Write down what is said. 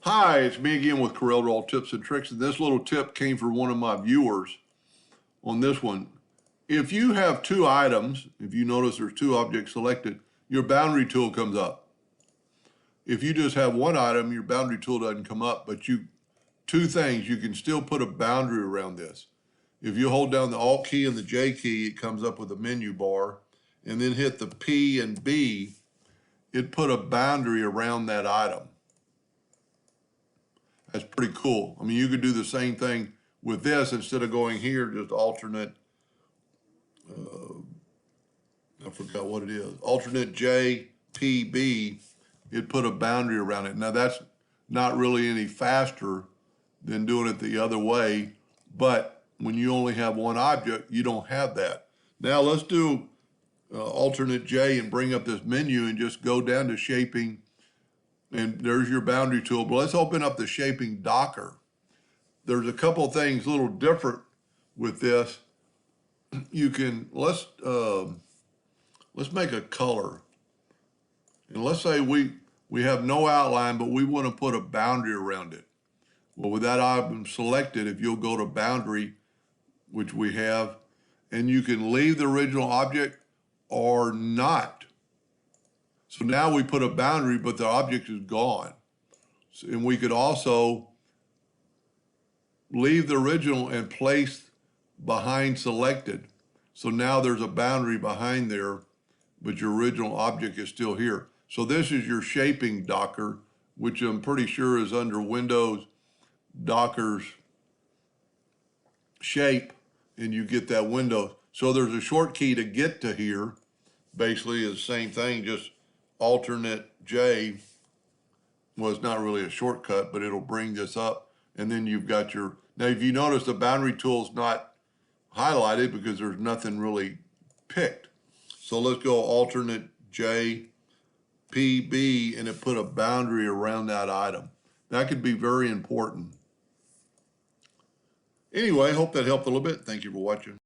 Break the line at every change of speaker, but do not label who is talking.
Hi, it's me again with Corel Tips and Tricks, and this little tip came from one of my viewers on this one. If you have two items, if you notice there's two objects selected, your boundary tool comes up. If you just have one item, your boundary tool doesn't come up, but two things, you can still put a boundary around this. If you hold down the Alt key and the J key, it comes up with a menu bar, and then hit the P and B, it put a boundary around that item. That's pretty cool. I mean, you could do the same thing with this instead of going here, just alternate, I forgot what it is, alternate J, P, B, it put a boundary around it. Now that's not really any faster than doing it the other way, but when you only have one object, you don't have that. Now let's do alternate J and bring up this menu and just go down to shaping, and there's your boundary tool. But let's open up the shaping docker. There's a couple of things a little different with this. You can, let's make a color. And let's say we have no outline, but we want to put a boundary around it. Well, with that item selected, if you'll go to boundary, which we have, and you can leave the original object or not. So now we put a boundary, but the object is gone. And we could also leave the original and place behind selected. So now there's a boundary behind there, but your original object is still here. So this is your shaping docker, which I'm pretty sure is under Windows Docker's shape, and you get that window. So there's a short key to get to here. Basically is the same thing, just alternate J. Well, it's not really a shortcut, but it'll bring this up. And then you've got your, now if you notice the boundary tool's not highlighted because there's nothing really picked. So let's go alternate J, P, B, and it put a boundary around that item. That could be very important. Anyway, I hope that helped a little bit. Thank you for watching.